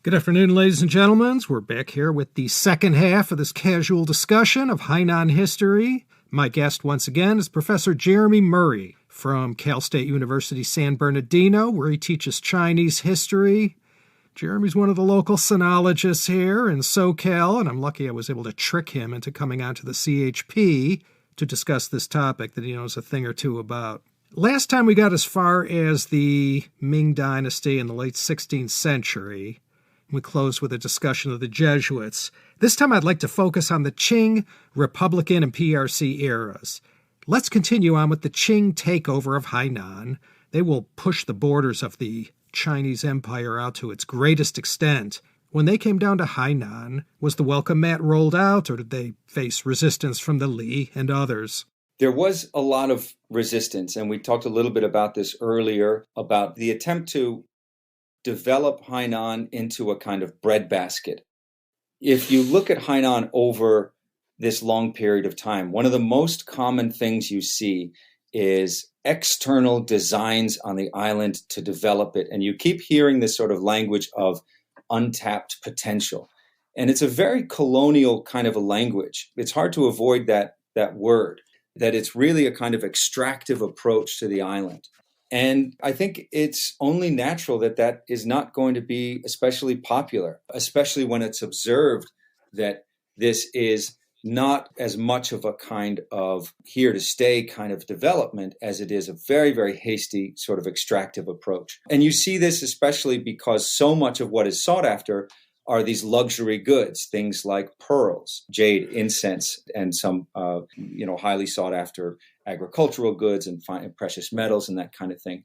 Good afternoon, ladies and gentlemen. We're back here with the second half of this casual discussion of Hainan history. My guest once again is Professor Jeremy Murray from Cal State University San Bernardino, where he teaches Chinese history. Jeremy's one of the local sinologists here in SoCal, and I'm lucky I was able to trick him into coming onto the CHP to discuss this topic that he knows a thing or two about. Last time we got as far as the Ming Dynasty in the late 16th century. We close with a discussion of the Jesuits. This time I'd like to focus on the Qing, Republican, and PRC eras. Let's continue on with the Qing takeover of Hainan. They will push the borders of the Chinese Empire out to its greatest extent. When they came down to Hainan, was the welcome mat rolled out, or did they face resistance from the Li and others? There was a lot of resistance, and we talked a little bit about this earlier, about the attempt to develop Hainan into a kind of breadbasket. If you look at Hainan over this long period of time, one of the most common things you see is external designs on the island to develop it. And you keep hearing this sort of language of untapped potential. And it's a very colonial kind of a language. It's hard to avoid that word, that it's really a kind of extractive approach to the island. And I think it's only natural that that is not going to be especially popular, especially when it's observed that this is not as much of a kind of here to stay kind of development as it is a very, very hasty sort of extractive approach. And you see this especially because so much of what is sought after are these luxury goods, things like pearls, jade, incense, and some, highly sought after agricultural goods and precious metals and that kind of thing.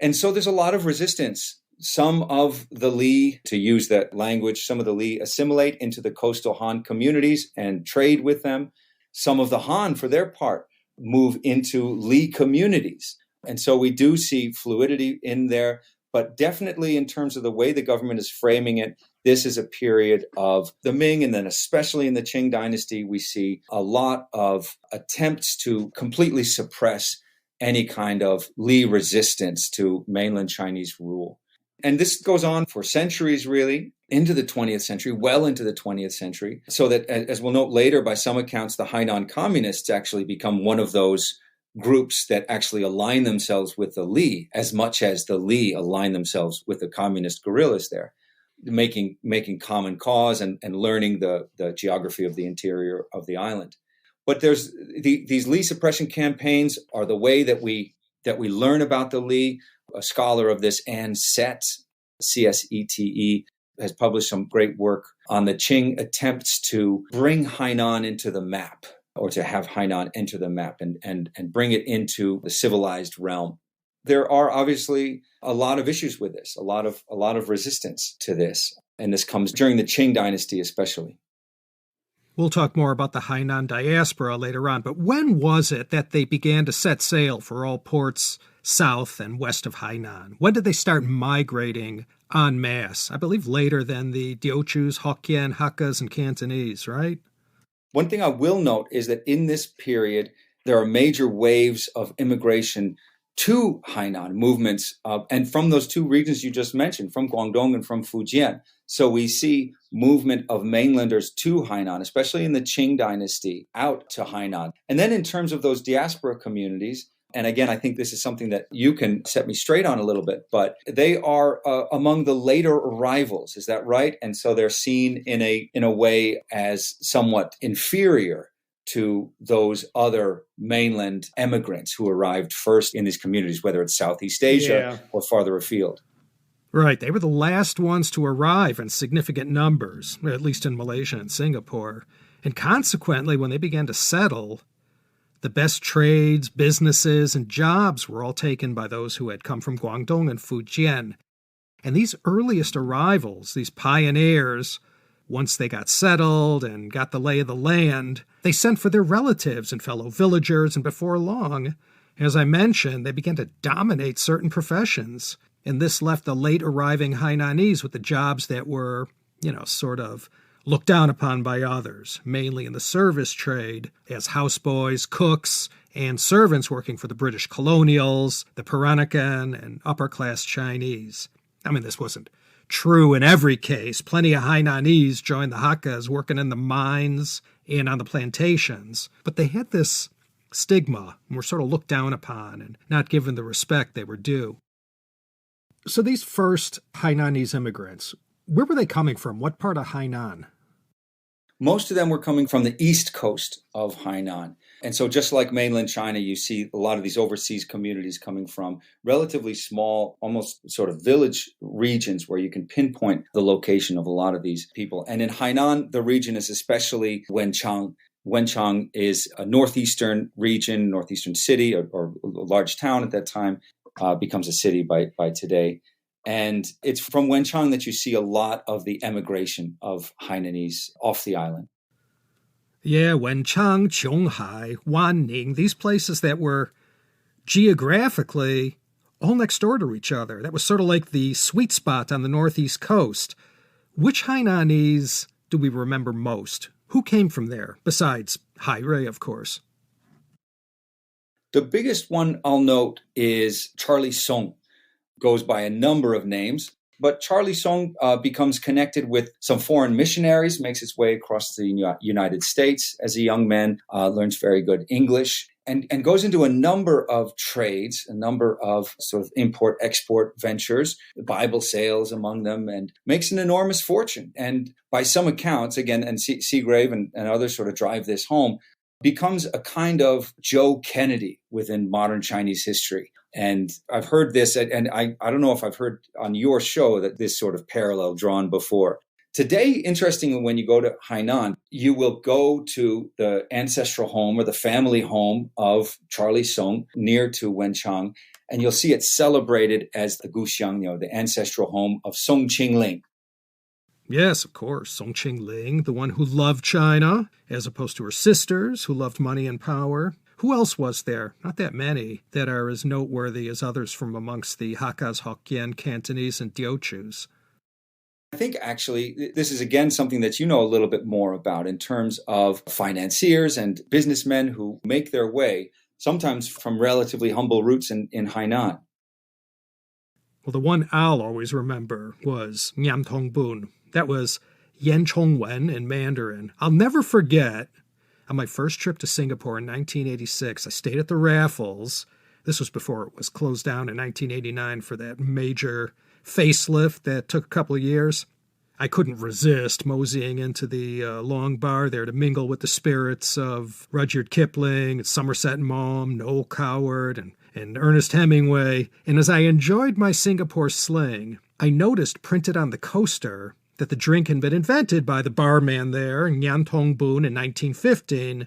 And so there's a lot of resistance. Some of the Li, to use that language, some of the Li assimilate into the coastal Han communities and trade with them. Some of the Han, for their part, move into Li communities. And so we do see fluidity in there. But definitely in terms of the way the government is framing it, this is a period of the Ming, and then especially in the Qing dynasty, we see a lot of attempts to completely suppress any kind of Li resistance to mainland Chinese rule. And this goes on for centuries, really, into the 20th century, well into the 20th century, so that, as we'll note later, by some accounts, the Hainan communists actually become one of those groups that actually align themselves with the Li as much as the Li align themselves with the communist guerrillas there, making common cause and learning the geography of the interior of the island. But there's these Li suppression campaigns are the way that we learn about the Li. A scholar of this, Anne Sette, Csete, has published some great work on the Qing attempts to bring Hainan into the map, or to have Hainan enter the map and bring it into the civilized realm. There are obviously a lot of issues with this, a lot of resistance to this. And this comes during the Qing dynasty especially. We'll talk more about the Hainan diaspora later on, but when was it that they began to set sail for all ports south and west of Hainan? When did they start migrating en masse? I believe later than the Teochews, Hokkien, Hakkas, and Cantonese, right? One thing I will note is that in this period, there are major waves of immigration to Hainan, movements, and from those two regions you just mentioned, from Guangdong and from Fujian. So we see movement of mainlanders to Hainan, especially in the Qing dynasty, out to Hainan. And then in terms of those diaspora communities, and again, I think this is something that you can set me straight on a little bit, but they are among the later arrivals. Is that right? And so they're seen in a way as somewhat inferior to those other mainland immigrants who arrived first in these communities, whether it's Southeast Asia or farther afield. Right. They were the last ones to arrive in significant numbers, at least in Malaysia and Singapore. And consequently, when they began to settle, the best trades, businesses, and jobs were all taken by those who had come from Guangdong and Fujian. And these earliest arrivals, these pioneers, once they got settled and got the lay of the land, they sent for their relatives and fellow villagers, and before long, as I mentioned, they began to dominate certain professions. And this left the late arriving Hainanese with the jobs that were, sort of looked down upon by others, mainly in the service trade, as houseboys, cooks, and servants working for the British colonials, the Peranakan, and upper-class Chinese. I mean, this wasn't true in every case. Plenty of Hainanese joined the Hakkas working in the mines and on the plantations. But they had this stigma and were sort of looked down upon and not given the respect they were due. So these first Hainanese immigrants, where were they coming from? What part of Hainan? Most of them were coming from the east coast of Hainan. And so just like mainland China, you see a lot of these overseas communities coming from relatively small, almost sort of village regions where you can pinpoint the location of a lot of these people. And in Hainan, the region is especially Wenchang. Wenchang is a northeastern region, northeastern city, or a large town at that time, becomes a city by today. And it's from Wenchang that you see a lot of the emigration of Hainanese off the island. Yeah, Wenchang, Qionghai, Wanning, these places that were geographically all next door to each other. That was sort of like the sweet spot on the northeast coast. Which Hainanese do we remember most? Who came from there, besides Hai Rui, of course? The biggest one I'll note is Charlie Song. Goes by a number of names, but Charlie Song becomes connected with some foreign missionaries, makes its way across the United States as a young man, learns very good English, and goes into a number of trades, a number of sort of import-export ventures, Bible sales among them, and makes an enormous fortune. And by some accounts, again, and Seagrave and others sort of drive this home, becomes a kind of Joe Kennedy within modern Chinese history. And I've heard this, and I don't know if I've heard on your show that this sort of parallel drawn before. Today, interestingly, when you go to Hainan, you will go to the ancestral home or the family home of Charlie Song near to Wenchang, and you'll see it celebrated as the Guxiang, the ancestral home of Song Qingling. Yes, of course, Song Qingling, the one who loved China, as opposed to her sisters, who loved money and power. Who else was there? Not that many that are as noteworthy as others from amongst the Hakkas, Hokkien, Cantonese, and Teochews. I think actually this is again something that you know a little bit more about in terms of financiers and businessmen who make their way, sometimes from relatively humble roots in Hainan. Well, the one I'll always remember was Nyam Tong Bun. That was Yen Chong Wen in Mandarin. I'll never forget, on my first trip to Singapore in 1986, I stayed at the Raffles. This was before it was closed down in 1989 for that major facelift that took a couple of years. I couldn't resist moseying into the long bar there to mingle with the spirits of Rudyard Kipling, Somerset Maugham, Noel Coward, and Ernest Hemingway. And as I enjoyed my Singapore sling, I noticed printed on the coaster that the drink had been invented by the barman there, Nyan Tong Bun, in 1915,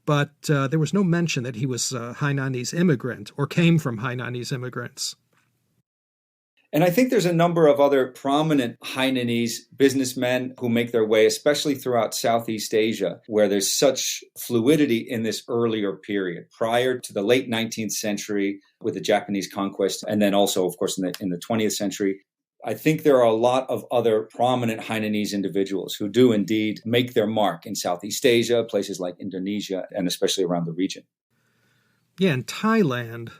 but there was no mention that he was a Hainanese immigrant or came from Hainanese immigrants. And I think there's a number of other prominent Hainanese businessmen who make their way, especially throughout Southeast Asia, where there's such fluidity in this earlier period, prior to the late 19th century with the Japanese conquest, and then also, of course, in the 20th century. I think there are a lot of other prominent Hainanese individuals who do indeed make their mark in Southeast Asia, places like Indonesia, and especially around the region. Yeah, in Thailand,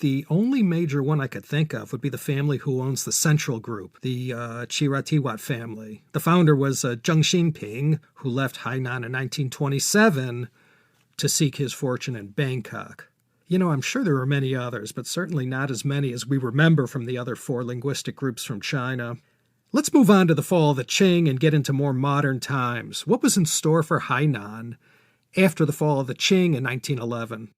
the only major one I could think of would be the family who owns the Central Group, the Chiratiwat family. The founder was Zheng Xinping, who left Hainan in 1927 to seek his fortune in Bangkok. You know, I'm sure there are many others, but certainly not as many as we remember from the other four linguistic groups from China. Let's move on to the fall of the Qing and get into more modern times. What was in store for Hainan after the fall of the Qing in 1911?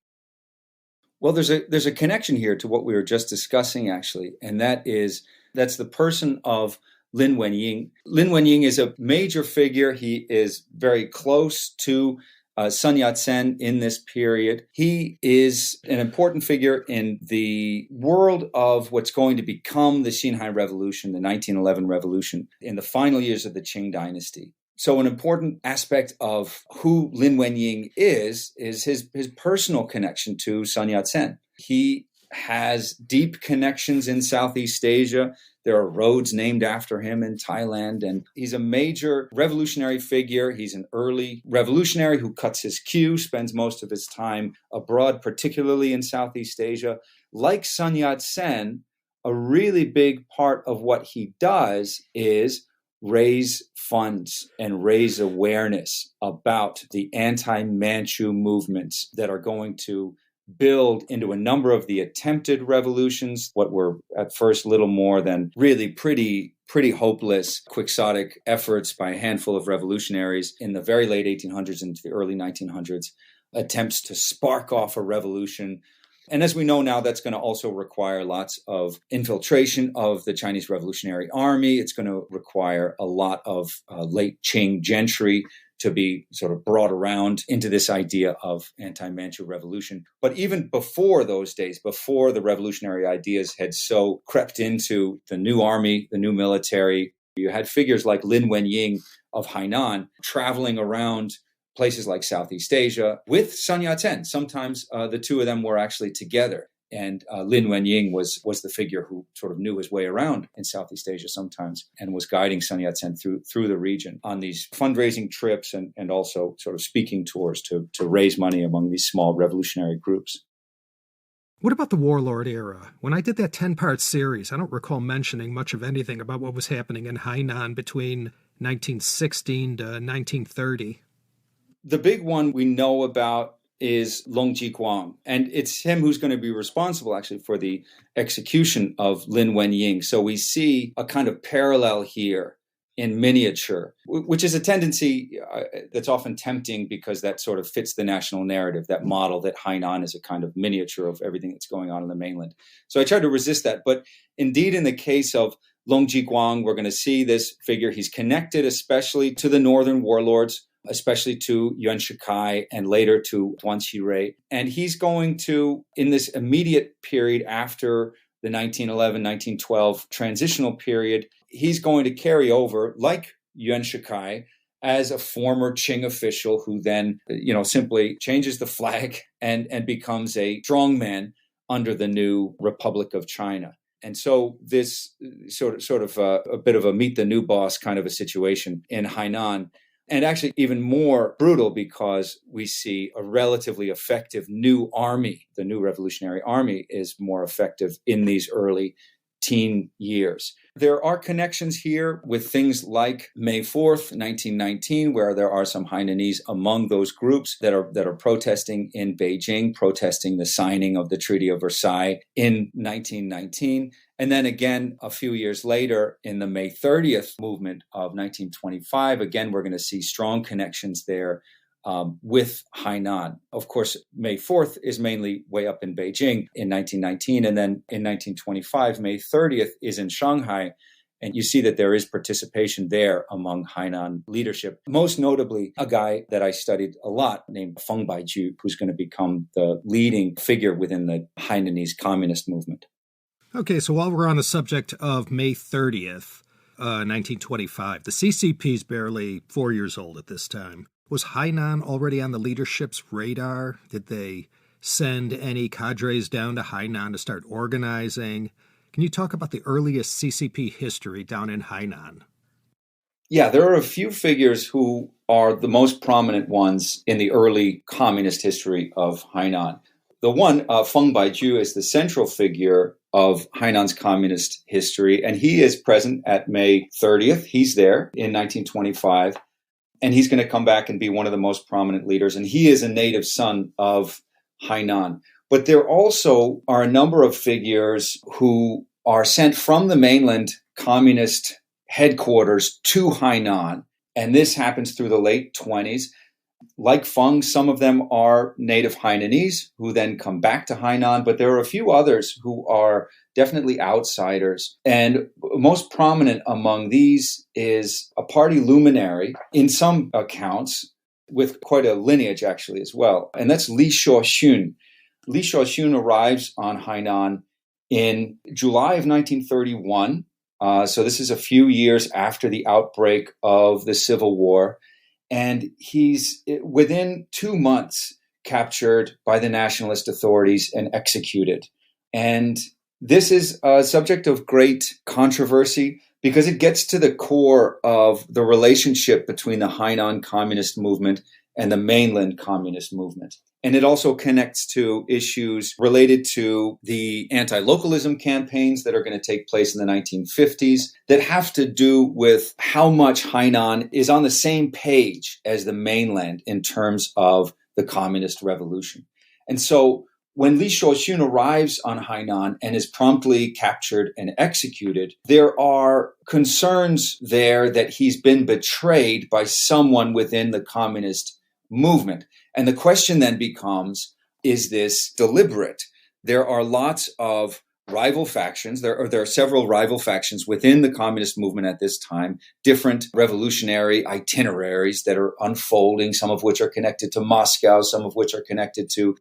Well, there's a connection here to what we were just discussing, actually, and that's the person of Lin Wen Ying. Lin Wen Ying is a major figure. He is very close to Sun Yat-sen in this period. He is an important figure in the world of what's going to become the Xinhai Revolution, the 1911 revolution, in the final years of the Qing dynasty. So an important aspect of who Lin Wen Ying is his personal connection to Sun Yat-sen. He has deep connections in Southeast Asia. There are roads named after him in Thailand, and he's a major revolutionary figure. He's an early revolutionary who cuts his queue, spends most of his time abroad, particularly in Southeast Asia. Like Sun Yat-sen, a really big part of what he does is raise funds and raise awareness about the anti-Manchu movements that are going to build into a number of the attempted revolutions, what were at first little more than really pretty hopeless, quixotic efforts by a handful of revolutionaries in the very late 1800s into the early 1900s, attempts to spark off a revolution. And as we know now, that's going to also require lots of infiltration of the Chinese Revolutionary Army. It's going to require a lot of late Qing gentry to be sort of brought around into this idea of anti-Manchu revolution. But even before those days, before the revolutionary ideas had so crept into the new army, the new military, you had figures like Lin Wen Ying of Hainan traveling around places like Southeast Asia with Sun Yat-sen. Sometimes the two of them were actually together. And Lin Wen Ying was the figure who sort of knew his way around in Southeast Asia sometimes and was guiding Sun Yat-sen through the region on these fundraising trips and also sort of speaking tours to raise money among these small revolutionary groups. What about the Warlord Era? When I did that 10-part series, I don't recall mentioning much of anything about what was happening in Hainan between 1916 to 1930. The big one we know about is Long Jiguang, and it's him who's going to be responsible actually for the execution of Lin Wen Ying. So we see a kind of parallel here in miniature, which is a tendency that's often tempting because that sort of fits the national narrative, that model that Hainan is a kind of miniature of everything that's going on in the mainland. So I tried to resist that. But indeed, in the case of Long Jiguang, we're going to see this figure. He's connected especially to the northern warlords, especially to Yuan Shikai and later to Duan Qirui. And he's going to, in this immediate period after the 1911-1912 transitional period, he's going to carry over, like Yuan Shikai, as a former Qing official who then, simply changes the flag and becomes a strongman under the new Republic of China. And so this sort of a bit of a meet the new boss kind of a situation in Hainan. And actually even more brutal because we see a relatively effective new army. The new Revolutionary Army is more effective in these early teen years. There are connections here with things like May 4th, 1919, where there are some Hainanese among those groups that are protesting in Beijing, protesting the signing of the Treaty of Versailles in 1919. And then again, a few years later, in the May 30th movement of 1925, again, we're going to see strong connections there with Hainan. Of course, May 4th is mainly way up in Beijing in 1919. And then in 1925, May 30th is in Shanghai. And you see that there is participation there among Hainan leadership. Most notably, a guy that I studied a lot named Feng Baiju, who's going to become the leading figure within the Hainanese communist movement. Okay, so while we're on the subject of May 30th, 1925, the CCP is barely 4 years old at this time. Was Hainan already on the leadership's radar? Did they send any cadres down to Hainan to start organizing? Can you talk about the earliest CCP history down in Hainan? Yeah, there are a few figures who are the most prominent ones in the early communist history of Hainan. The one, Feng Baiju, is the central figure of Hainan's communist history, and he is present at May 30th. He's there in 1925, and he's going to come back and be one of the most prominent leaders, and he is a native son of Hainan. But there also are a number of figures who are sent from the mainland communist headquarters to Hainan, and this happens through the late 20s. Like Feng, some of them are native Hainanese who then come back to Hainan, but there are a few others who are definitely outsiders. And most prominent among these is a party luminary, in some accounts, with quite a lineage actually as well, and that's Li Shuoxun. Li Shuoxun arrives on Hainan in July of 1931. So this is a few years after the outbreak of the Civil War. And he's within 2 months captured by the nationalist authorities and executed. And this is a subject of great controversy because it gets to the core of the relationship between the Hainan communist movement and the mainland communist movement. And it also connects to issues related to the anti-localism campaigns that are going to take place in the 1950s that have to do with how much Hainan is on the same page as the mainland in terms of the communist revolution. And so when Li Shuoxun arrives on Hainan and is promptly captured and executed, there are concerns there that he's been betrayed by someone within the communist movement. And the question then becomes, is this deliberate? There are lots of rival factions. There are several rival factions within the communist movement at this time, different revolutionary itineraries that are unfolding, some of which are connected to Moscow, some of which are connected to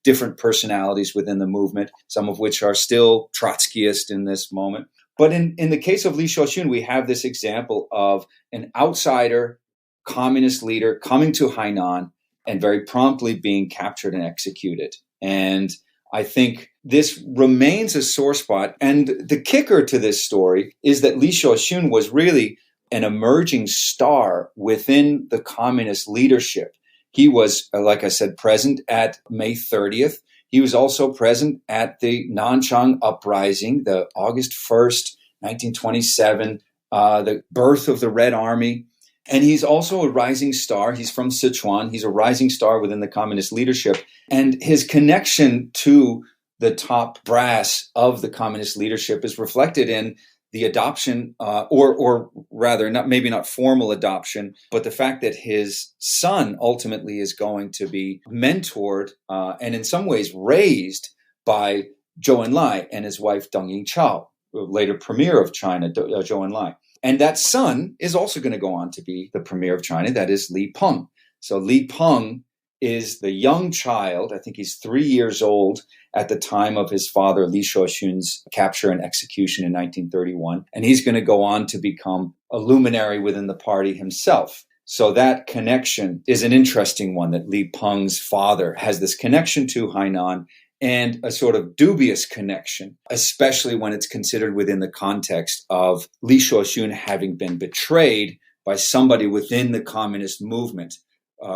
different personalities within the movement, some of which are still Trotskyist in this moment. But in the case of Li Shuoxun, we have this example of an outsider communist leader coming to Hainan and very promptly being captured and executed. And I think this remains a sore spot. And the kicker to this story is that Li Shuoxun was really an emerging star within the communist leadership. He was, like I said, present at May 30th. He was also present at the Nanchang Uprising, the August 1st, 1927, the birth of the Red Army. And he's also a rising star. He's from Sichuan. He's a rising star within the communist leadership. And his connection to the top brass of the communist leadership is reflected in the adoption, or rather, maybe not formal adoption, but the fact that his son ultimately is going to be mentored and in some ways raised by Zhou Enlai and his wife Deng Yingchao, later premier of China, Zhou Enlai. And that son is also going to go on to be the premier of China. That is Li Peng. So Li Peng is the young child. I think he's 3 years old at the time of his father, Li Shuoxun's capture and execution in 1931. And he's going to go on to become a luminary within the party himself. So that connection is an interesting one, that Li Peng's father has this connection to Hainan, and a sort of dubious connection, especially when it's considered within the context of Li Shuoxun having been betrayed by somebody within the communist movement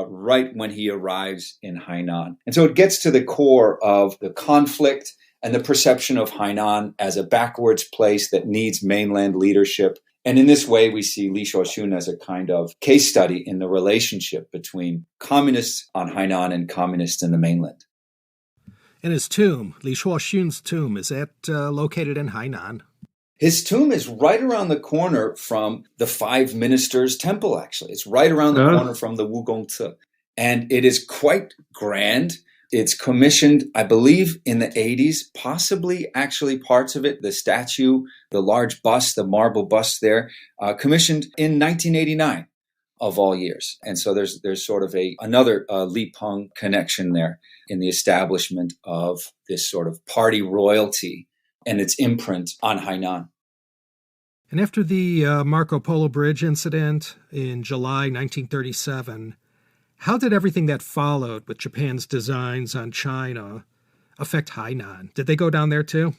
right when he arrives in Hainan. And so it gets to the core of the conflict and the perception of Hainan as a backwards place that needs mainland leadership. And in this way, we see Li Shuoxun as a kind of case study in the relationship between communists on Hainan and communists in the mainland. And his tomb, Li Shuoxun's tomb, is that located in Hainan? His tomb is right around the corner from the Five Ministers Temple, actually. It's right around the corner from the Wugongci. And it is quite grand. It's commissioned, I believe, in the 80s, possibly actually parts of it, the statue, the large bust, the marble bust there, commissioned in 1989 of all years. And so there's sort of another Li Peng connection there in the establishment of this sort of party royalty and its imprint on Hainan. And after the Marco Polo Bridge incident in July 1937, how did everything that followed with Japan's designs on China affect Hainan? Did they go down there too?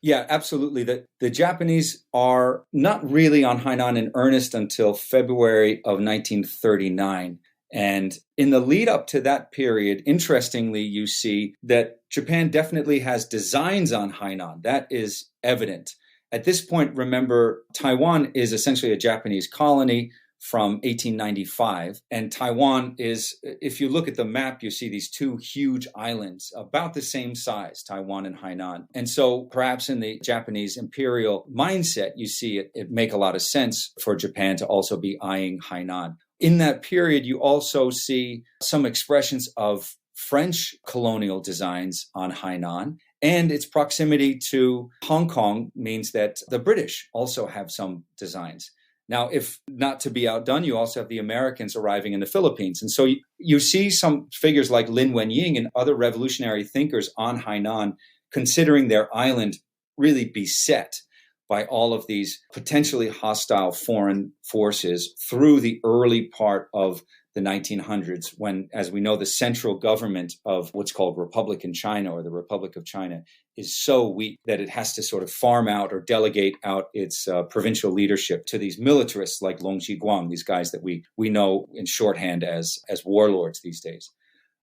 Yeah, absolutely. The Japanese are not really on Hainan in earnest until February of 1939. And in the lead up to that period, interestingly, you see that Japan definitely has designs on Hainan. That is evident. At this point, remember, Taiwan is essentially a Japanese colony from 1895. And Taiwan is, if you look at the map, you see these two huge islands about the same size, Taiwan and Hainan. And so perhaps in the Japanese imperial mindset, you see it make a lot of sense for Japan to also be eyeing Hainan. In that period, you also see some expressions of French colonial designs on Hainan. And its proximity to Hong Kong means that the British also have some designs. Now, if not to be outdone, you also have the Americans arriving in the Philippines. And so you see some figures like Lin Wen Ying and other revolutionary thinkers on Hainan considering their island really beset by all of these potentially hostile foreign forces through the early part of the 1900s, when, as we know, the central government of what's called Republican China, or the Republic of China, is so weak that it has to sort of farm out or delegate out its provincial leadership to these militarists like Long Zhiguang, these guys that we know in shorthand as warlords these days.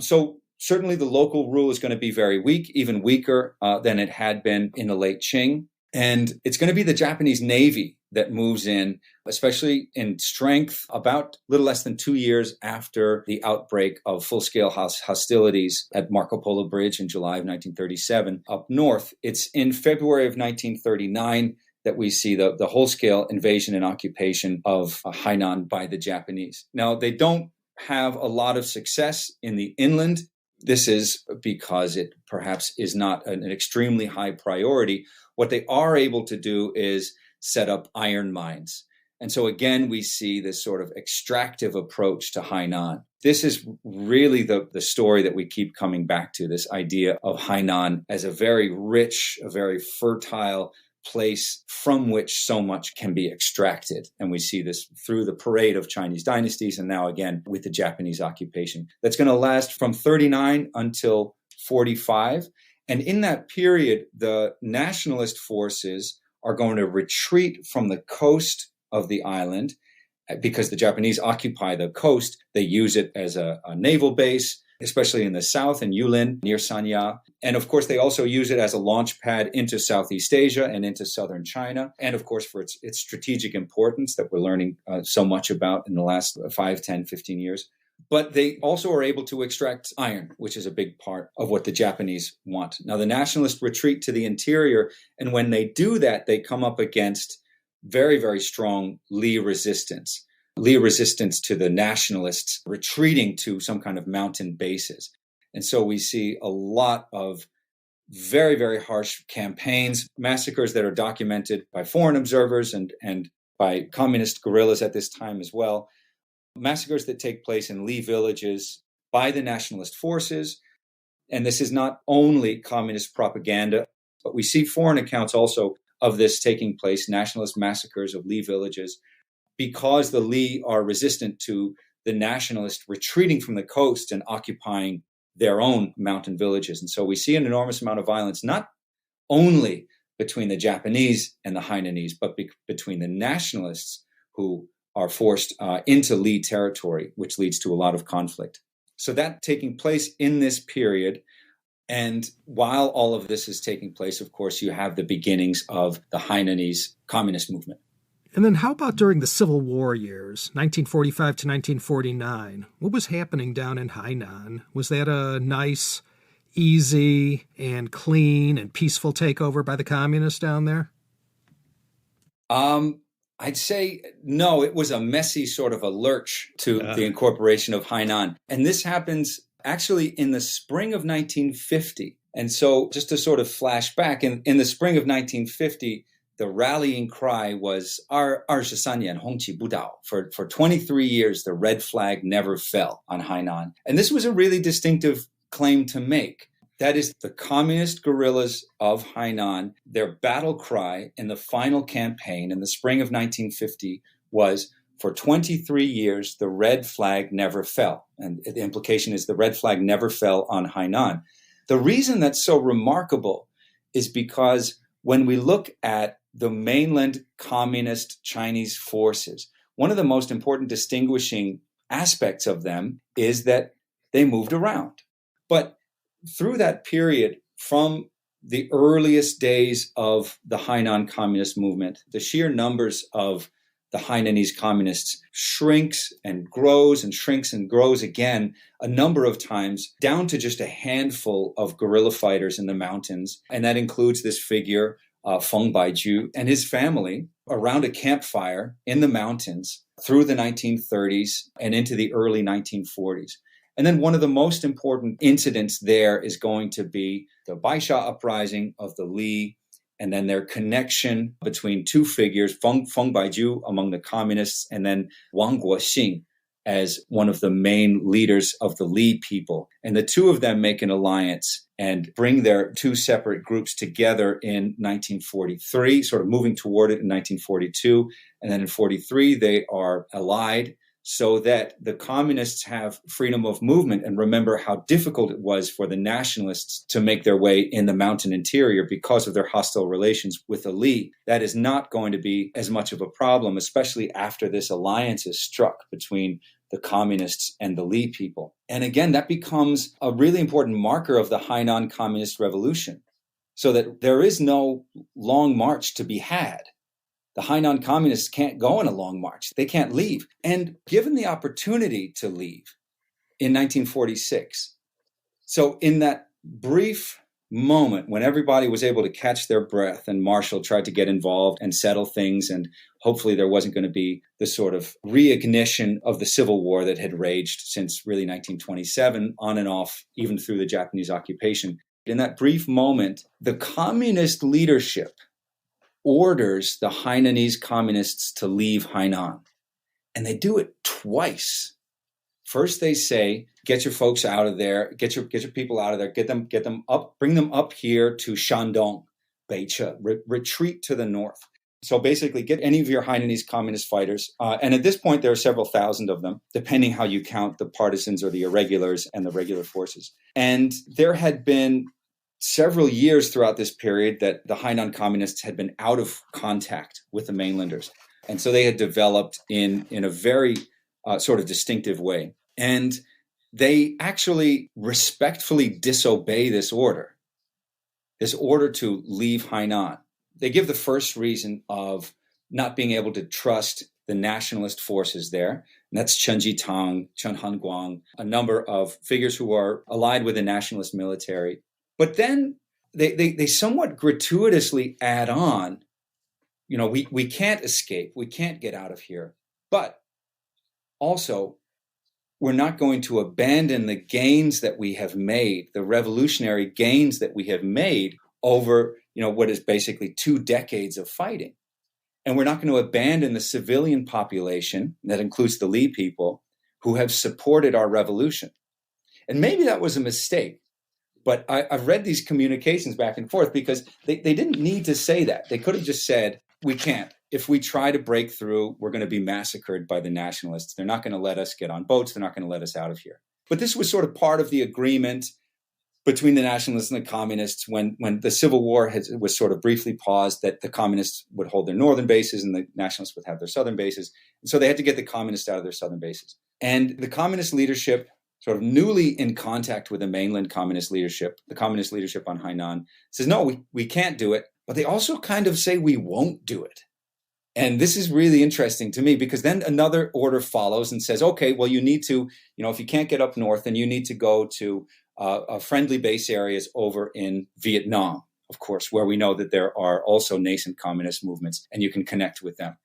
So certainly the local rule is going to be very weak, even weaker than it had been in the late Qing. And it's going to be the Japanese Navy that moves in, especially in strength, about a little less than 2 years after the outbreak of full-scale hostilities at Marco Polo Bridge in July of 1937 up north. It's in February of 1939 that we see the whole-scale invasion and occupation of Hainan by the Japanese. Now, they don't have a lot of success in the inland. This is because it perhaps is not an extremely high priority. What they are able to do is set up iron mines. And so again, we see this sort of extractive approach to Hainan. This is really the story that we keep coming back to, this idea of Hainan as a very rich, a very fertile place from which so much can be extracted. And we see this through the parade of Chinese dynasties and now again with the Japanese occupation. That's going to last from 39 until 45. And in that period, the nationalist forces are going to retreat from the coast of the island because the Japanese occupy the coast. They use it as a naval base, especially in the south in Yulin near Sanya. And of course, they also use it as a launch pad into Southeast Asia and into southern China. And of course, for its strategic importance that we're learning so much about in the last 5, 10, 15 years. But they also are able to extract iron, which is a big part of what the Japanese want. Now, the nationalists retreat to the interior. And when they do that, they come up against very, very strong Li resistance to the nationalists retreating to some kind of mountain bases. And so we see a lot of very, very harsh campaigns, massacres that are documented by foreign observers and by communist guerrillas at this time as well. Massacres that take place in Li villages by the nationalist forces. And this is not only communist propaganda, but we see foreign accounts also of this taking place, nationalist massacres of Li villages, because the Li are resistant to the nationalists retreating from the coast and occupying their own mountain villages. And so we see an enormous amount of violence, not only between the Japanese and the Hainanese, but between the nationalists who are forced into Li territory, which leads to a lot of conflict. So that taking place in this period. And while all of this is taking place, of course, you have the beginnings of the Hainanese communist movement. And then how about during the Civil War years, 1945 to 1949? What was happening down in Hainan? Was that a nice, easy, and clean and peaceful takeover by the communists down there? I'd say no, it was a messy sort of a lurch to the incorporation of Hainan. And this happens actually in the spring of 1950. And so just to sort of flash back, in the spring of 1950, the rallying cry was "23年红旗不倒." For 23 years, the red flag never fell on Hainan. And this was a really distinctive claim to make. That is, the communist guerrillas of Hainan, their battle cry in the final campaign in the spring of 1950 was, for 23 years, the red flag never fell. And the implication is the red flag never fell on Hainan. The reason that's so remarkable is because when we look at the mainland communist Chinese forces, one of the most important distinguishing aspects of them is that they moved around. But through that period, from the earliest days of the Hainan communist movement, the sheer numbers of the Hainanese communists shrinks and grows again a number of times, down to just a handful of guerrilla fighters in the mountains. And that includes this figure, Feng Baiju, and his family around a campfire in the mountains through the 1930s and into the early 1940s. And then one of the most important incidents there is going to be the Baisha uprising of the Li, and then their connection between two figures, Feng Baiju among the communists, and then Wang Guoxing as one of the main leaders of the Li people. And the two of them make an alliance and bring their two separate groups together in 1943, sort of moving toward it in 1942. And then in 43, they are allied, so that the communists have freedom of movement. And remember how difficult it was for the nationalists to make their way in the mountain interior because of their hostile relations with the Li. That is not going to be as much of a problem, especially after this alliance is struck between the communists and the Li people. And again, that becomes a really important marker of the Hainan Communist Revolution, so that there is no long march to be had. The Hainan communists can't go on a long march. They can't leave. And given the opportunity to leave in 1946, so in that brief moment when everybody was able to catch their breath and Marshall tried to get involved and settle things, and hopefully there wasn't going to be the sort of reignition of the Civil War that had raged since really 1927, on and off, even through the Japanese occupation. In that brief moment, the communist leadership orders the Hainanese communists to leave Hainan. And they do it twice. First, they say, get your folks out of there, get your people out of there, get them up, bring them up here to Shandong, Beiche, retreat to the north. So basically, get any of your Hainanese communist fighters. And at this point, there are several thousand of them, depending how you count the partisans or the irregulars and the regular forces. And there had been several years throughout this period that the Hainan communists had been out of contact with the mainlanders. And so they had developed in a very sort of distinctive way. And they actually respectfully disobey this order to leave Hainan. They give the first reason of not being able to trust the nationalist forces there. And that's Chen Jitang, Chen Hanguang, a number of figures who are allied with the nationalist military. But then they somewhat gratuitously add on, we can't escape, we can't get out of here, but also we're not going to abandon the gains that we have made, the revolutionary gains that we have made over, what is basically 2 decades of fighting. And we're not going to abandon the civilian population, that includes the Li people, who have supported our revolution. And maybe that was a mistake. But I've read these communications back and forth because they didn't need to say that. They could have just said, we can't. If we try to break through, we're going to be massacred by the nationalists. They're not going to let us get on boats. They're not going to let us out of here. But this was sort of part of the agreement between the nationalists and the communists when the Civil War was sort of briefly paused, that the communists would hold their northern bases and the nationalists would have their southern bases. And so they had to get the communists out of their southern bases. And the communist leadership, sort of newly in contact with the mainland communist leadership, the communist leadership on Hainan, says, no, we can't do it. But they also kind of say we won't do it. And this is really interesting to me because then another order follows and says, okay, well, you need to, if you can't get up north, then you need to go to friendly base areas over in Vietnam, of course, where we know that there are also nascent communist movements and you can connect with them.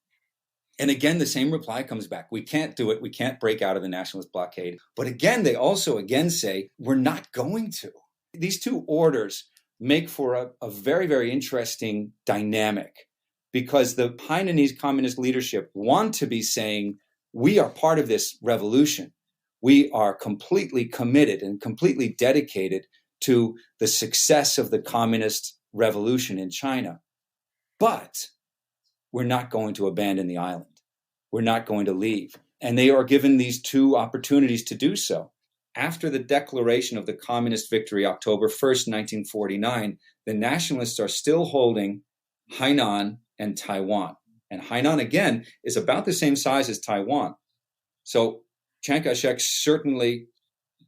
And again, the same reply comes back. We can't do it. We can't break out of the nationalist blockade. But again, they also say, we're not going to. These two orders make for a very, very interesting dynamic because the Hainanese communist leadership want to be saying, we are part of this revolution. We are completely committed and completely dedicated to the success of the communist revolution in China. But we're not going to abandon the island. We're not going to leave. And they are given these two opportunities to do so. After the declaration of the communist victory, October 1st, 1949, the nationalists are still holding Hainan and Taiwan. And Hainan, again, is about the same size as Taiwan. So Chiang Kai-shek certainly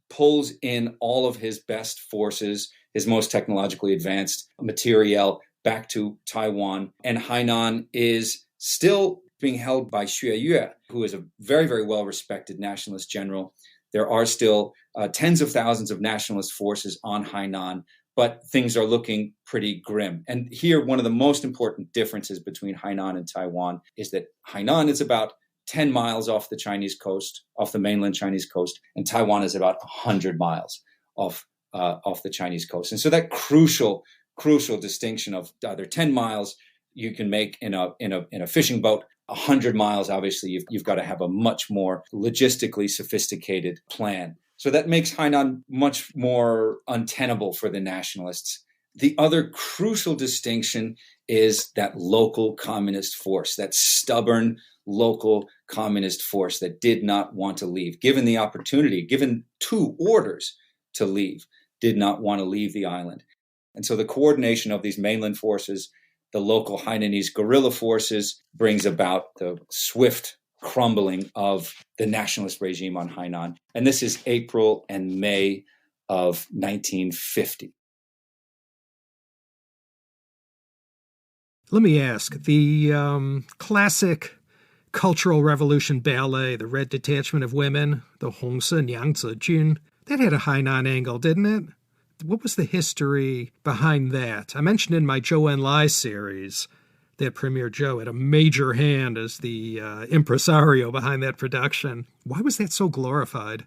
pulls in all of his best forces, his most technologically advanced materiel back to Taiwan. And Hainan is still being held by Xue Yue, who is a very, very well-respected nationalist general. There are still tens of thousands of nationalist forces on Hainan, but things are looking pretty grim. And here, one of the most important differences between Hainan and Taiwan is that Hainan is about 10 miles off the Chinese coast, off the mainland Chinese coast, and Taiwan is about 100 miles off the Chinese coast. And so that crucial distinction of either 10 miles you can make in a fishing boat, 100 miles, obviously, you've got to have a much more logistically sophisticated plan. So that makes Hainan much more untenable for the nationalists. The other crucial distinction is that local communist force, that stubborn local communist force that did not want to leave, given the opportunity, given two orders to leave, did not want to leave the island. And so the coordination of these mainland forces, the local Hainanese guerrilla forces, brings about the swift crumbling of the nationalist regime on Hainan. And this is April and May of 1950. Let me ask, the classic Cultural Revolution ballet, the Red Detachment of Women, the Hongse Nyangzi Jun, that had a Hainan angle, didn't it? What was the history behind that? I mentioned in my Zhou Enlai series that Premier Zhou had a major hand as the impresario behind that production. Why was that so glorified?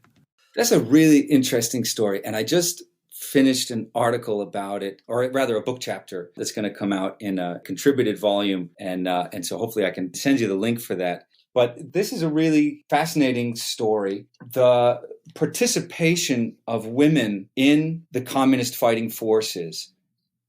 That's a really interesting story. And I just finished an article about it, or rather a book chapter that's going to come out in a contributed volume. And so hopefully I can send you the link for that. But this is a really fascinating story. The participation of women in the communist fighting forces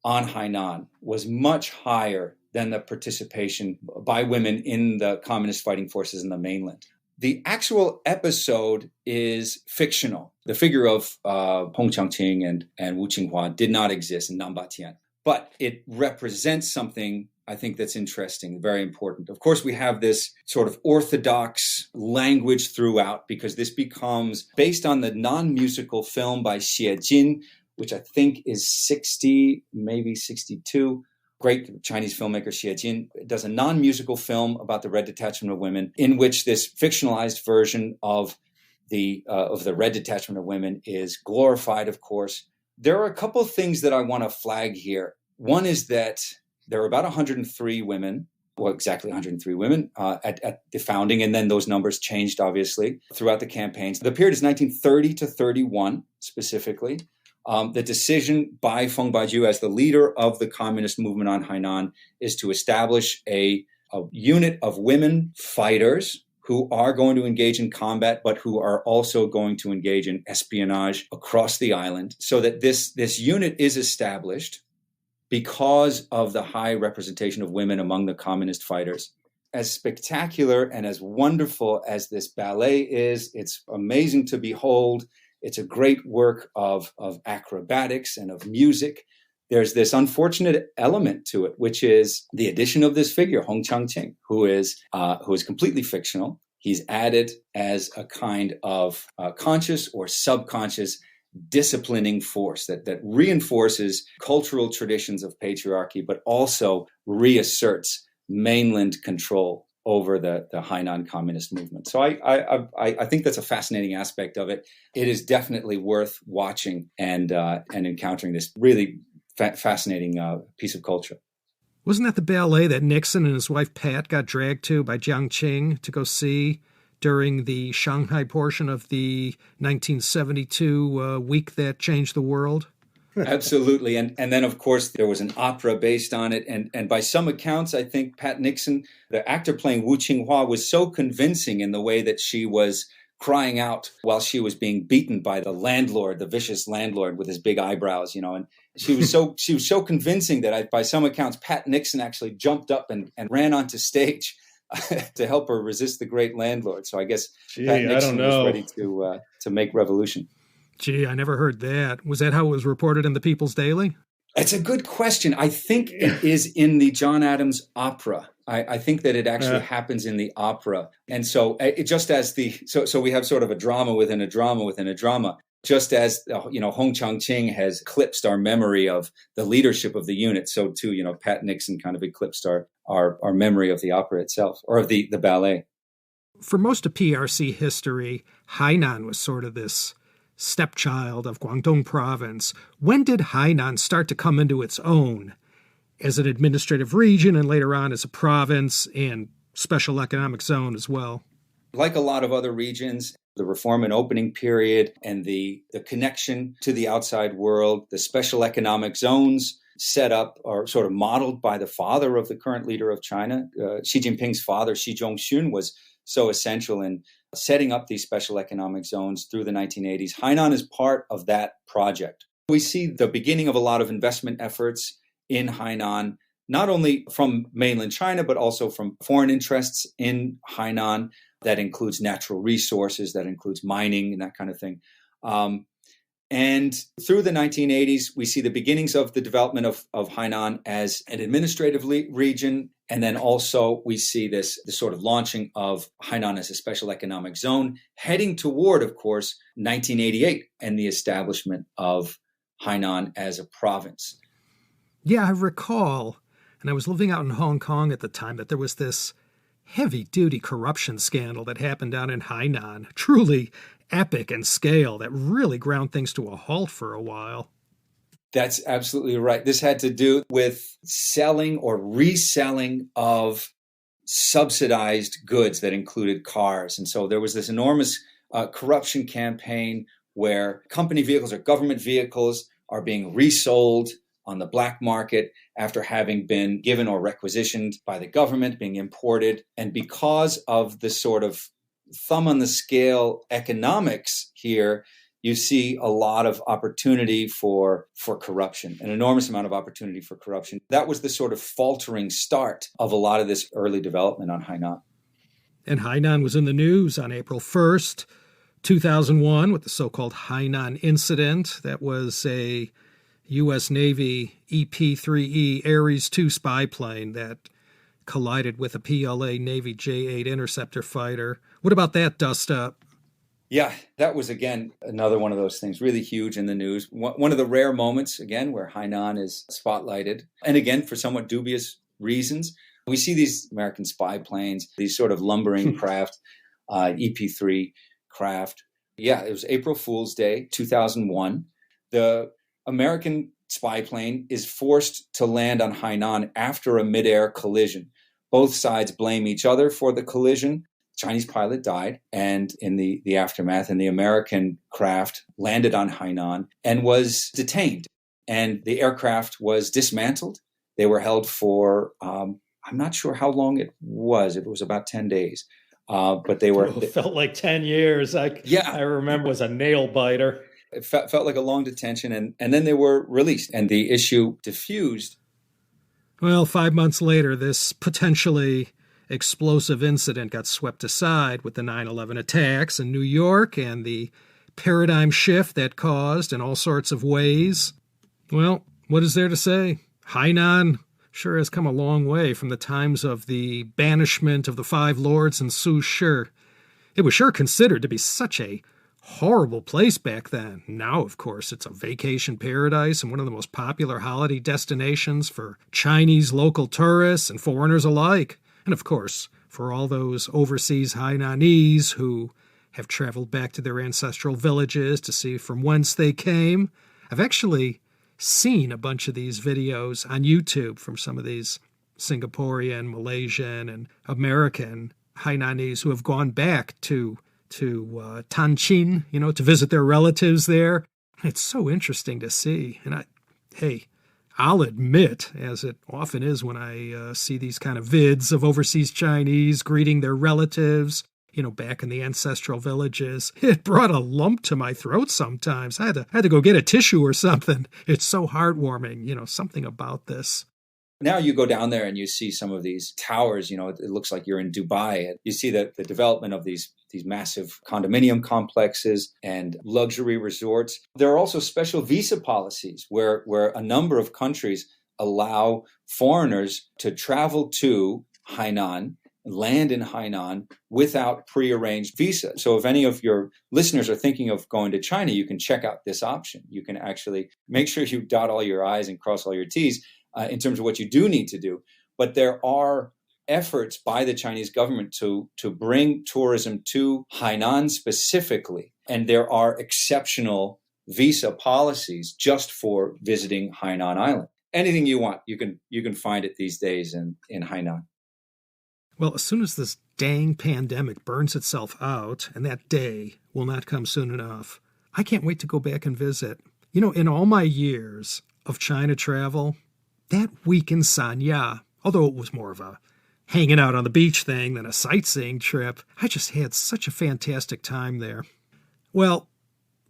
on Hainan was much higher than the participation by women in the communist fighting forces in the mainland. The actual episode is fictional. The figure of Hong Changqing and Wu Qinghua did not exist in Nambatian, but it represents something I think that's interesting, very important. Of course, we have this sort of orthodox language throughout because this becomes based on the non-musical film by Xie Jin, which I think is 60, maybe 62. Great Chinese filmmaker Xie Jin does a non-musical film about the Red Detachment of Women, in which this fictionalized version of the Red Detachment of Women is glorified. Of course, there are a couple of things that I want to flag here. One is that there are about 103 women, well, exactly 103 women at the founding, and then those numbers changed obviously throughout the campaigns. The period is 1930 to 31 specifically. The decision by Feng Baijiu as the leader of the communist movement on Hainan is to establish a unit of women fighters who are going to engage in combat, but who are also going to engage in espionage across the island, so that this unit is established because of the high representation of women among the communist fighters. As spectacular and as wonderful as this ballet is, it's amazing to behold. It's a great work of acrobatics and of music. There's this unfortunate element to it, which is the addition of this figure, Hong Changqing, who is completely fictional. He's added as a kind of conscious or subconscious disciplining force that reinforces cultural traditions of patriarchy, but also reasserts mainland control over the Hainan communist movement. So I think that's a fascinating aspect of it. It is definitely worth watching and encountering this really fascinating piece of culture. Wasn't that the ballet that Nixon and his wife Pat got dragged to by Jiang Qing to go see during the Shanghai portion of the 1972 week that changed the world? Absolutely. And then, of course, there was an opera based on it. And by some accounts, I think Pat Nixon, the actor playing Wu Qinghua, was so convincing in the way that she was crying out while she was being beaten by the landlord, the vicious landlord with his big eyebrows, and she was so convincing that by some accounts, Pat Nixon actually jumped up and ran onto stage to help her resist the great landlord. So I guess Pat Nixon was ready to make revolution. Gee, I never heard that. Was that how it was reported in the People's Daily? It's a good question. I think it is in the John Adams opera. I think that it actually happens in the opera. And so so we have sort of a drama within a drama within a drama. Just as, Hong Changqing has eclipsed our memory of the leadership of the unit, so too, Pat Nixon kind of eclipsed our memory of the opera itself, or of the ballet. For most of PRC history, Hainan was sort of this stepchild of Guangdong province. When did Hainan start to come into its own as an administrative region and later on as a province and special economic zone as well? Like a lot of other regions, the reform and opening period and the connection to the outside world, the special economic zones set up or sort of modeled by the father of the current leader of China. Xi Jinping's father, Xi Zhongxun, was so essential in setting up these special economic zones through the 1980s. Hainan is part of that project. We see the beginning of a lot of investment efforts in Hainan, not only from mainland China, but also from foreign interests in Hainan. That includes natural resources, that includes mining and that kind of thing. And through the 1980s, we see the beginnings of the development of Hainan as an administrative region. And then also we see this sort of launching of Hainan as a special economic zone, heading toward, of course, 1988 and the establishment of Hainan as a province. Yeah, I recall, and I was living out in Hong Kong at the time, that there was this heavy-duty corruption scandal that happened down in Hainan, truly epic in scale, that really ground things to a halt for a while. That's absolutely right. This had to do with selling or reselling of subsidized goods that included cars. And so there was this enormous corruption campaign where company vehicles or government vehicles are being resold on the black market after having been given or requisitioned by the government, being imported. And because of the sort of thumb on the scale economics here, you see a lot of opportunity for corruption, an enormous amount of opportunity for corruption. That was the sort of faltering start of a lot of this early development on Hainan. And Hainan was in the news on April 1st, 2001, with the so-called Hainan Incident. That was a U.S. Navy EP-3E Ares II spy plane that collided with a PLA Navy J-8 interceptor fighter. What about that dust-up? Yeah, that was, again, another one of those things, really huge in the news. One of the rare moments, again, where Hainan is spotlighted. And again, for somewhat dubious reasons. We see these American spy planes, these sort of lumbering craft, EP-3 craft. Yeah, it was April Fool's Day, 2001. The American spy plane is forced to land on Hainan after a midair collision. Both sides blame each other for the collision. Chinese pilot died, and in the aftermath, and the American craft landed on Hainan and was detained. And the aircraft was dismantled. They were held for, I'm not sure how long it was. It was about 10 days. But they were... It felt like 10 years. I remember it was a nail biter. It felt like a long detention, and then they were released, and the issue diffused. Well, 5 months later, this potentially explosive incident got swept aside with the 9/11 attacks in New York and the paradigm shift that caused in all sorts of ways. Well, what is there to say? Hainan sure has come a long way from the times of the banishment of the Five Lords and Su Shi. It was sure considered to be such a horrible place back then. Now, of course, it's a vacation paradise and one of the most popular holiday destinations for Chinese local tourists and foreigners alike. And of course, for all those overseas Hainanese who have traveled back to their ancestral villages to see from whence they came. I've actually seen a bunch of these videos on YouTube from some of these Singaporean, Malaysian, and American Hainanese who have gone back to Tanchin, to visit their relatives there. It's so interesting to see. And I'll admit, as it often is when I see these kind of vids of overseas Chinese greeting their relatives, back in the ancestral villages, it brought a lump to my throat sometimes. I had to go get a tissue or something. It's so heartwarming, something about this. Now you go down there and you see some of these towers, it looks like you're in Dubai. You see the development of these massive condominium complexes and luxury resorts. There are also special visa policies where a number of countries allow foreigners to travel to Hainan, land in Hainan without prearranged visa. So if any of your listeners are thinking of going to China, you can check out this option. You can actually make sure you dot all your I's and cross all your T's in terms of what you do need to do. But there are efforts by the Chinese government to bring tourism to Hainan specifically. And there are exceptional visa policies just for visiting Hainan Island. Anything you want, you can find it these days in Hainan. Well, as soon as this dang pandemic burns itself out, and that day will not come soon enough, I can't wait to go back and visit. In all my years of China travel, that week in Sanya, although it was more of a hanging out on the beach thing than a sightseeing trip, I just had such a fantastic time there. Well,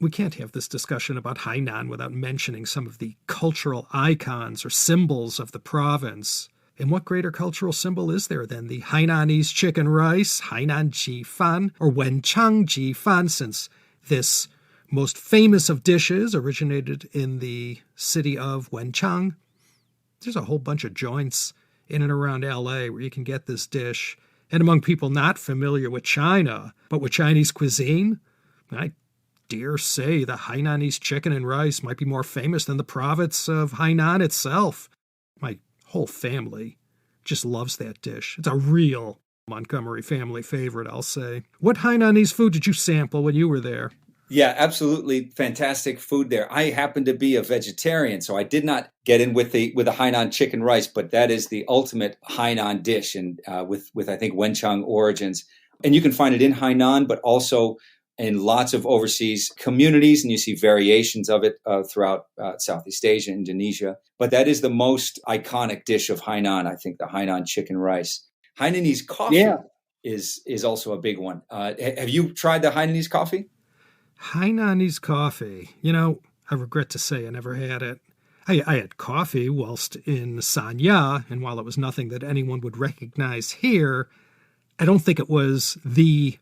we can't have this discussion about Hainan without mentioning some of the cultural icons or symbols of the province. And what greater cultural symbol is there than the Hainanese chicken rice, Hainan Ji Fan, or Wenchang Ji Fan, since this most famous of dishes originated in the city of Wenchang. There's a whole bunch of joints in and around LA where you can get this dish. And among people not familiar with China, but with Chinese cuisine, I dare say the Hainanese chicken and rice might be more famous than the province of Hainan itself. My whole family just loves that dish. It's a real Montgomery family favorite, I'll say. What Hainanese food did you sample when you were there? Yeah, absolutely fantastic food there. I happen to be a vegetarian, so I did not get in with the Hainan chicken rice, but that is the ultimate Hainan dish, and with I think Wenchang origins. And you can find it in Hainan, but also in lots of overseas communities, and you see variations of it throughout Southeast Asia, Indonesia. But that is the most iconic dish of Hainan, I think, the Hainan chicken rice. Hainanese coffee is also a big one. Have you tried the Hainanese coffee? Hainanese coffee. You know, I regret to say I never had it. I had coffee whilst in Sanya, and while it was nothing that anyone would recognize here, I don't think it was the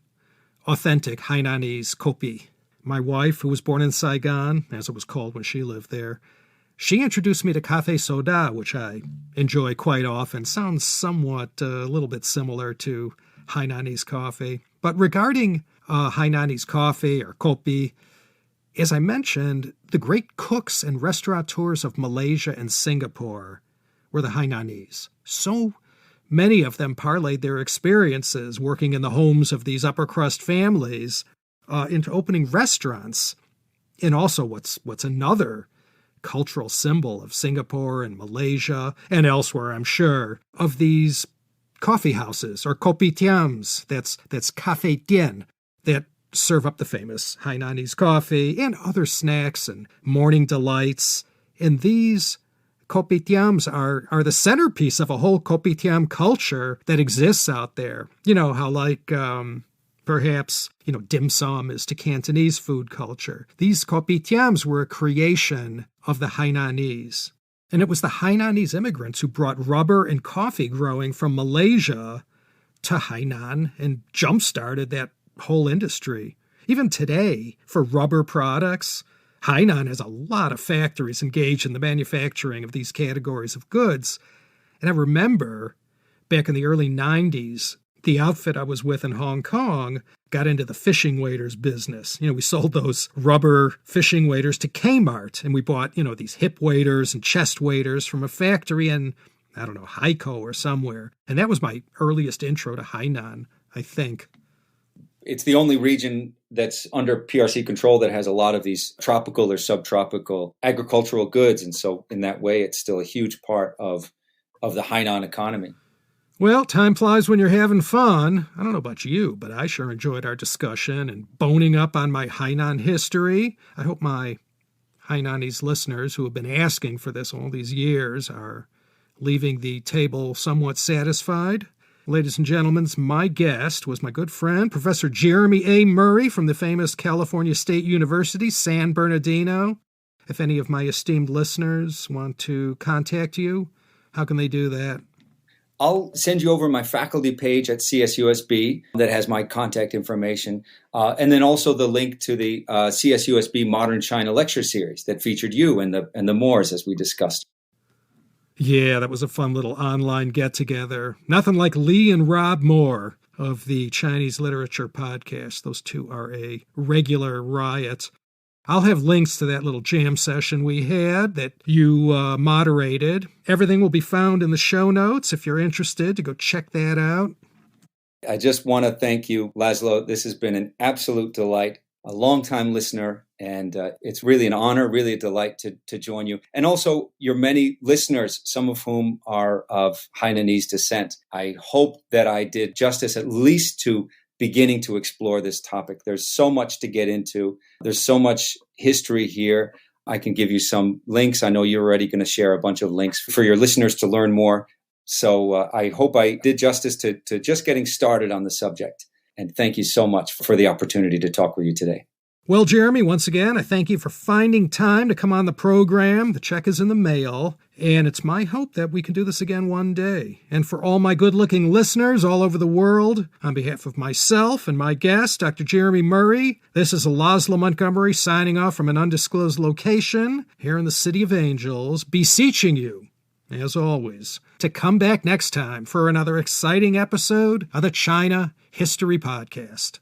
authentic Hainanese kopi. My wife, who was born in Saigon, as it was called when she lived there, she introduced me to cafe soda, which I enjoy quite often. Sounds somewhat a little bit similar to Hainanese coffee. But regarding Hainanese coffee or kopi, as I mentioned, the great cooks and restaurateurs of Malaysia and Singapore were the Hainanese. So many of them parlayed their experiences working in the homes of these upper crust families into opening restaurants. And also what's another cultural symbol of Singapore and Malaysia and elsewhere, I'm sure, of these coffee houses or kopitiams, that's cafe tien, that serve up the famous Hainanese coffee and other snacks and morning delights. And these kopitiams are the centerpiece of a whole kopitiam culture that exists out there. You know, how like perhaps, dim sum is to Cantonese food culture. These kopitiams were a creation of the Hainanese. And it was the Hainanese immigrants who brought rubber and coffee growing from Malaysia to Hainan and jump-started that whole industry. Even today, for rubber products, Hainan has a lot of factories engaged in the manufacturing of these categories of goods. And I remember back in the early 90s, the outfit I was with in Hong Kong got into the fishing waders business. We sold those rubber fishing waders to Kmart, and we bought, these hip waders and chest waders from a factory in, I don't know, Haikou or somewhere. And that was my earliest intro to Hainan, I think. It's the only region that's under PRC control that has a lot of these tropical or subtropical agricultural goods. And so in that way, it's still a huge part of the Hainan economy. Well, time flies when you're having fun. I don't know about you, but I sure enjoyed our discussion and boning up on my Hainan history. I hope my Hainanese listeners who have been asking for this all these years are leaving the table somewhat satisfied. Ladies and gentlemen, my guest was my good friend, Professor Jeremy A. Murray from the famous California State University, San Bernardino. If any of my esteemed listeners want to contact you, how can they do that? I'll send you over my faculty page at CSUSB that has my contact information, and then also the link to the CSUSB Modern China Lecture Series that featured you and the Moors, as we discussed. Yeah, that was a fun little online get-together. Nothing like Lee and Rob Moore of the Chinese Literature Podcast. Those two are a regular riot. I'll have links to that little jam session we had that you moderated. Everything will be found in the show notes if you're interested to go check that out. I just want to thank you, Laszlo. This has been an absolute delight, a longtime listener, and it's really an honor, really a delight to join you. And also your many listeners, some of whom are of Hainanese descent. I hope that I did justice at least to beginning to explore this topic. There's so much to get into. There's so much history here. I can give you some links. I know you're already going to share a bunch of links for your listeners to learn more. So I hope I did justice to just getting started on the subject. And thank you so much for the opportunity to talk with you today. Well, Jeremy, once again, I thank you for finding time to come on the program. The check is in the mail, and it's my hope that we can do this again one day. And for all my good-looking listeners all over the world, on behalf of myself and my guest, Dr. Jeremy Murray, this is Laszlo Montgomery signing off from an undisclosed location here in the City of Angels, beseeching you, as always, to come back next time for another exciting episode of the China History Podcast.